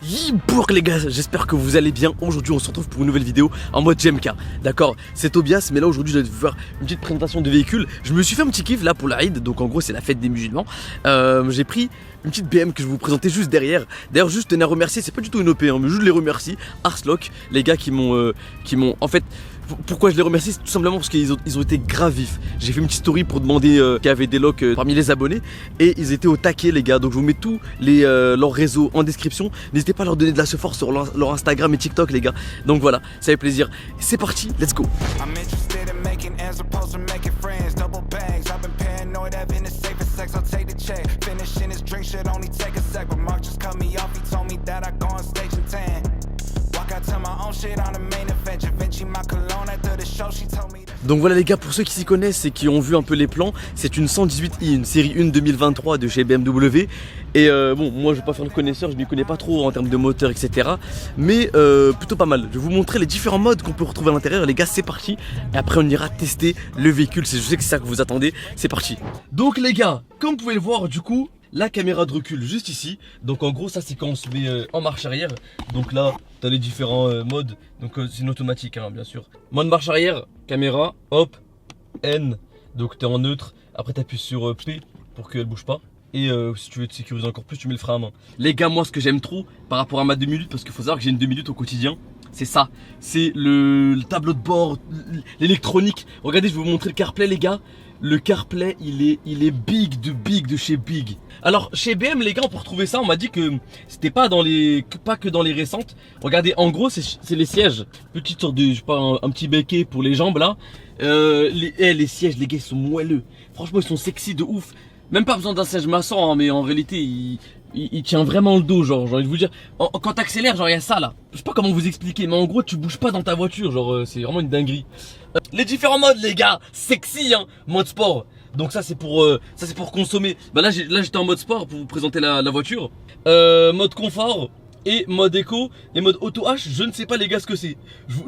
Yibourg les gars, j'espère que vous allez bien. Aujourd'hui on se retrouve pour une nouvelle vidéo en mode GMK. D'accord, c'est Tobias, mais là aujourd'hui je vais vous faire une petite présentation de véhicule. Je me suis fait un petit kiff là pour la ride, donc en gros c'est la fête des musulmans. J'ai pris une petite BM que je vais vous présenter juste derrière. D'ailleurs juste tenir à remercier, c'est pas du tout une OP hein, mais juste les remercie. Arslock, les gars qui m'ont en fait... Pourquoi je les remercie, c'est tout simplement parce qu'ils ont été grave vifs. J'ai fait une petite story pour demander qu'il y avait des locks parmi les abonnés. Et ils étaient au taquet les gars. Donc je vous mets tous leurs réseaux en description. N'hésitez pas à leur donner de la force sur leur Instagram et TikTok les gars. Donc voilà, ça fait plaisir. C'est parti, let's go. Donc voilà les gars, pour ceux qui s'y connaissent et qui ont vu un peu les plans, c'est une 118i, une série 1 2023 de chez BMW. Et bon, moi je vais pas faire le connaisseur, je m'y connais pas trop en termes de moteur etc. Mais plutôt pas mal. Je vais vous montrer les différents modes qu'on peut retrouver à l'intérieur. Les gars, c'est parti. Et après on ira tester le véhicule, je sais que c'est ça que vous attendez. C'est parti. Donc les gars, comme vous pouvez le voir du coup, la caméra de recul juste ici. Donc en gros ça c'est quand on se met en marche arrière. Donc là t'as les différents modes. Donc c'est une automatique hein, bien sûr. Mode marche arrière, caméra, hop, N. Donc t'es en neutre. Après t'appuies sur P pour qu'elle bouge pas. Et si tu veux te sécuriser encore plus, tu mets le frein à main. Les gars, moi ce que j'aime trop par rapport à ma 2 minutes, parce qu'il faut savoir que j'ai une 2 minutes au quotidien, c'est ça. C'est le tableau de bord, l'électronique. Regardez, je vais vous montrer le CarPlay les gars. Le CarPlay il est big de chez Big. Alors chez BM les gars, on peut retrouver ça. On m'a dit que c'était pas que dans les récentes. Regardez, en gros c'est les sièges. Petite sorte de, je sais pas, un petit béquet pour les jambes là. Les sièges les gars ils sont moelleux. Franchement ils sont sexy de ouf. Même pas besoin d'un siège maçon hein, mais en réalité il tient vraiment le dos, genre j'ai envie de vous dire, quand t'accélères, genre il y a ça là. Je sais pas comment vous expliquer, mais en gros tu bouges pas dans ta voiture, genre c'est vraiment une dinguerie. Les différents modes les gars, sexy hein, mode sport. Donc ça c'est pour consommer. Bah là j'étais en mode sport pour vous présenter la voiture. Mode confort et mode éco et mode auto H, je ne sais pas les gars ce que c'est.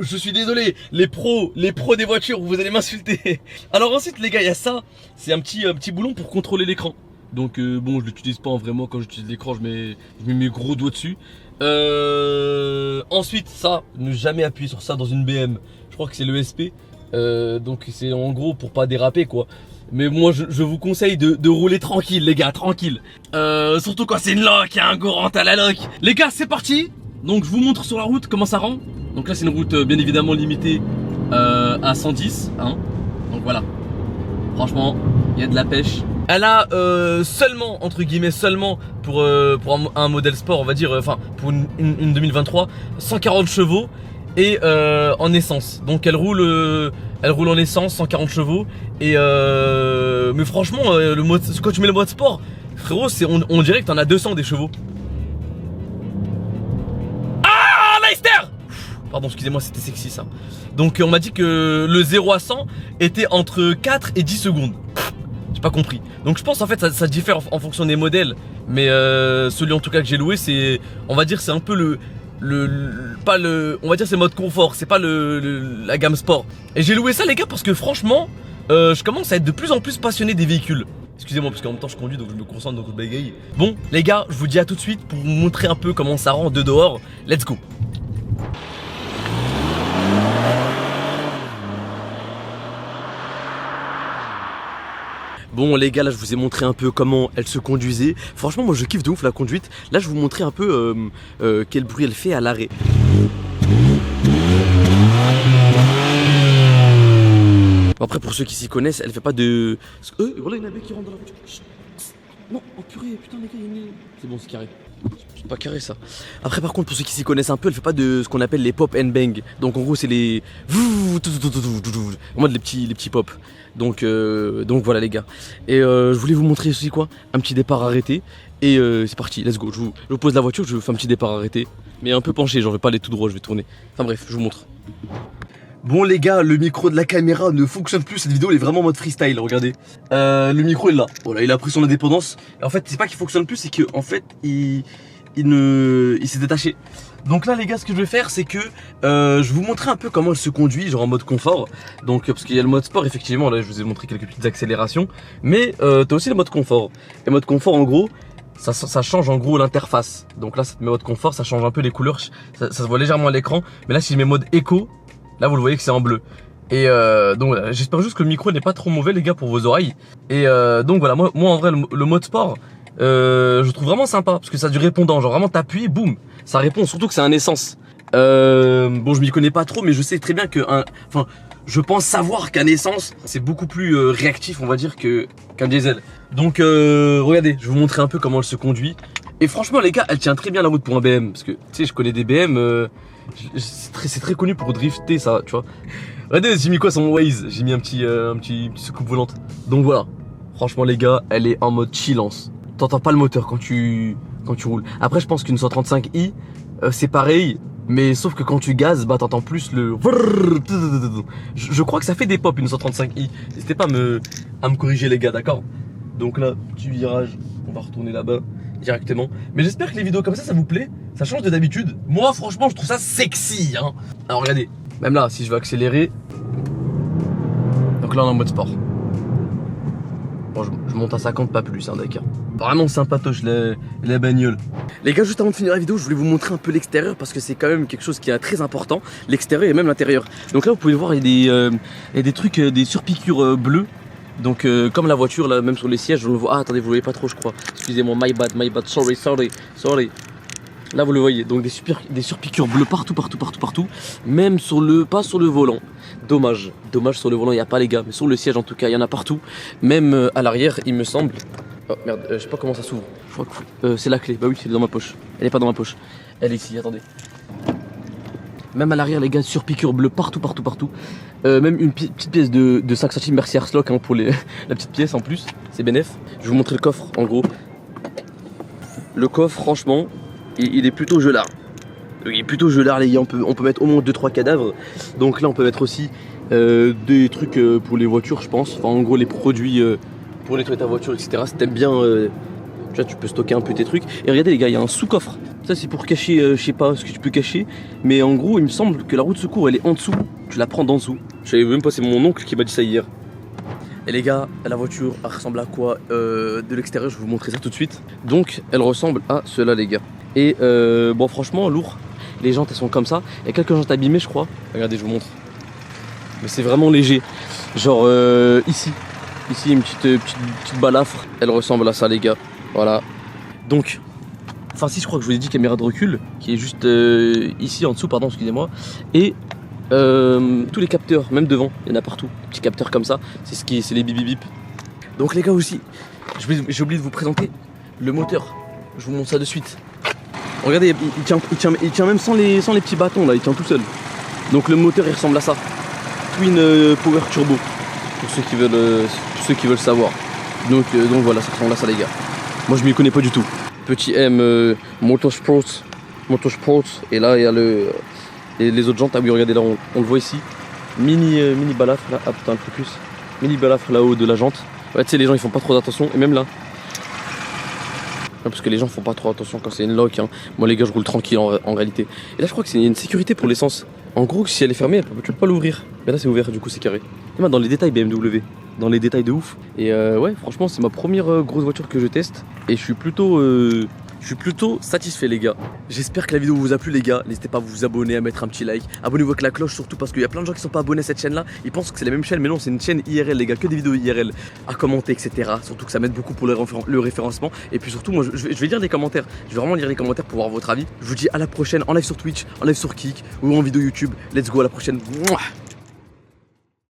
Je suis désolé, les pros des voitures, vous allez m'insulter. Alors ensuite les gars, il y a ça, c'est un petit boulon pour contrôler l'écran. Donc bon, je l'utilise pas vraiment. Quand j'utilise l'écran, je mets mes gros doigts dessus. Ensuite ça, ne jamais appuyer sur ça dans une BM. Je crois que c'est le SP. Donc c'est en gros pour pas déraper quoi. Mais moi je vous conseille de rouler tranquille les gars, tranquille. Surtout quand c'est une loc, il y a un Gorant à la loc. Les gars c'est parti. Donc je vous montre sur la route comment ça rend. Donc là c'est une route bien évidemment limitée à 110 hein. Donc voilà. Franchement il y a de la pêche. Elle a seulement, entre guillemets seulement, pour un modèle sport on va dire, enfin pour une 2023, 140 chevaux et en essence. Donc elle roule en essence, 140 chevaux. Et mais franchement, quand tu mets le mode sport, frérot, on dirait que t'en as 200 des chevaux. Ah, Leicester! Pardon, excusez-moi, c'était sexy ça. Donc on m'a dit que le 0 à 100 était entre 4 et 10 secondes. J'ai pas compris. Donc je pense en fait ça diffère en fonction des modèles. Mais celui en tout cas que j'ai loué, c'est, on va dire, c'est un peu on va dire c'est mode confort, c'est pas la gamme sport. Et j'ai loué ça les gars parce que franchement je commence à être de plus en plus passionné des véhicules. Excusez-moi parce qu'en même temps je conduis donc je me concentre dans le bagaille. Bon les gars, je vous dis à tout de suite pour vous montrer un peu comment ça rend de dehors. Let's go. Bon les gars, là je vous ai montré un peu comment elle se conduisait. Franchement moi je kiffe de ouf la conduite. Là je vais vous montrer un peu quel bruit elle fait à l'arrêt. Après pour ceux qui s'y connaissent, elle fait pas de... voilà, il y en a qui rentre dans la voiture. Chut. Non, oh purée, putain les gars, c'est bon, c'est carré. C'est pas carré ça. Après par contre pour ceux qui s'y connaissent un peu, elle fait pas de ce qu'on appelle les pop and bang. Donc en gros c'est les... en mode les petits pop. Donc voilà les gars. Et je voulais vous montrer aussi quoi, un petit départ arrêté. Et c'est parti, let's go. Je vous pose la voiture, je fais un petit départ arrêté. Mais un peu penché, genre je vais pas aller tout droit, je vais tourner. Enfin bref, je vous montre. Bon les gars, le micro de la caméra ne fonctionne plus, cette vidéo elle est vraiment en mode freestyle, regardez. Le micro est là, voilà, il a pris son indépendance. Et en fait c'est pas qu'il fonctionne plus, c'est que en fait il s'est détaché. Donc là les gars, ce que je vais faire c'est que je vais vous montrer un peu comment elle se conduit, genre en mode confort. Donc parce qu'il y a le mode sport effectivement, là je vous ai montré quelques petites accélérations. Mais t'as aussi le mode confort. Et mode confort en gros, ça change en gros l'interface. Donc là, cette mode confort, ça change un peu les couleurs, ça se voit légèrement à l'écran. Mais là, si je mets mode éco, là, vous le voyez que c'est en bleu. Et donc voilà, j'espère juste que le micro n'est pas trop mauvais les gars pour vos oreilles. Et donc voilà, moi en vrai le mode sport, je trouve vraiment sympa parce que ça a du répondant, genre vraiment t'appuies, boum, ça répond, surtout que c'est un essence. Bon, je m'y connais pas trop, mais je sais très bien que je pense savoir qu'un essence c'est beaucoup plus réactif, on va dire, qu'un diesel. Donc regardez, je vais vous montrer un peu comment elle se conduit. Et franchement les gars, elle tient très bien la route pour un BM, parce que tu sais, je connais des BM, c'est très connu pour drifter ça, tu vois. Regardez, j'ai mis quoi sur mon Waze? J'ai mis un petit soucoupe volante. Donc voilà, franchement les gars, elle est en mode chillance. T'entends pas le moteur quand tu roules. Après je pense qu'une 135i c'est pareil, mais sauf que quand tu gazes, bah t'entends plus le... Je crois que ça fait des pop une 135i. N'hésitez pas à me corriger les gars, d'accord? Donc là, petit virage, on va retourner là-bas directement. Mais j'espère que les vidéos comme ça vous plaît. Ça change de d'habitude. Moi franchement je trouve ça sexy hein. Alors regardez, même là si je veux accélérer, donc là on est en mode sport. Bon, je monte à 50 pas plus hein, d'accord. Vraiment sympatoche la bagnole. Les gars, juste avant de finir la vidéo, je voulais vous montrer un peu l'extérieur parce que c'est quand même quelque chose qui est très important. L'extérieur et même l'intérieur. Donc là vous pouvez voir, il y a des trucs, des surpiqûres bleues. Donc comme la voiture là, même sur les sièges, on le voit. Ah attendez, vous le voyez pas trop je crois. Excusez-moi, my bad, sorry. Là vous le voyez, donc des surpiqûres bleues partout. Même pas sur le volant. Dommage sur le volant il n'y a pas les gars, mais sur le siège en tout cas il y en a partout. Même à l'arrière il me semble. Oh merde, je sais pas comment ça s'ouvre. Je crois que c'est la clé, bah oui c'est dans ma poche. Elle est pas dans ma poche, elle est ici, attendez. Même à l'arrière les gars, surpiqûres bleues partout. Même une petite pièce de 5 centimes, merci Arslock hein, pour la petite pièce en plus, c'est bénef. Je vais vous montrer le coffre en gros. Le coffre franchement, il est plutôt gelard. Il est plutôt gelard les gars, on peut mettre au moins 2-3 cadavres. Donc là on peut mettre aussi des trucs pour les voitures je pense. Enfin en gros les produits pour nettoyer ta voiture etc. Si t'aimes bien, tu vois, tu peux stocker un peu tes trucs. Et regardez les gars, il y a un sous-coffre. Ça c'est pour cacher, je sais pas ce que tu peux cacher. Mais en gros il me semble que la roue de secours elle est en dessous. Tu la prends d'en dessous. Je savais même pas, c'est mon oncle qui m'a dit ça hier. Et les gars, la voiture elle ressemble à quoi de l'extérieur? Je vais vous montrer ça tout de suite. Donc elle ressemble à cela les gars. Et bon franchement lourd. Les jantes elles sont comme ça. Il y a quelques jantes abîmées je crois. Regardez je vous montre. Mais c'est vraiment léger. Genre ici une petite balafre. Elle ressemble à ça les gars. Voilà. Donc enfin si je crois que je vous ai dit caméra de recul qui est juste ici en dessous pardon excusez-moi. Et tous les capteurs, même devant, il y en a partout. Des petits capteurs comme ça, c'est les bip bip bip. Donc les gars aussi, j'ai oublié de vous présenter le moteur. Je vous montre ça de suite. Regardez, il tient même sans les petits bâtons là, il tient tout seul. Donc le moteur il ressemble à ça. Twin Power Turbo. Pour ceux qui veulent savoir. Donc voilà, ça ressemble à ça les gars. Moi je m'y connais pas du tout. Petit M Motorsport. Et là il y a les autres jantes, ah oui regardez là on le voit ici. Mini balafre là, ah putain le focus. Mini balafre là-haut de la jante. Ouais tu sais les gens ils font pas trop d'attention. Et même là. Parce que les gens font pas trop attention quand c'est une lock hein. Moi les gars je roule tranquille en réalité. Et là je crois que c'est une sécurité pour l'essence. En gros si elle est fermée tu peux pas l'ouvrir. Mais là c'est ouvert du coup c'est carré. Et dans les détails BMW. Dans les détails de ouf. Et ouais franchement c'est ma première grosse voiture que je teste. Et je suis plutôt satisfait les gars. J'espère que la vidéo vous a plu les gars. N'hésitez pas à vous abonner, à mettre un petit like. Abonnez-vous avec la cloche surtout parce qu'il y a plein de gens qui sont pas abonnés à cette chaîne là. Ils pensent que c'est la même chaîne mais non c'est une chaîne IRL les gars. Que des vidéos IRL à commenter etc. Surtout que ça m'aide beaucoup pour le référencement. Et puis surtout moi je vais lire les commentaires. Je vais vraiment lire les commentaires pour voir votre avis. Je vous dis à la prochaine en live sur Twitch, en live sur Kik ou en vidéo YouTube. Let's go à la prochaine. Mouah.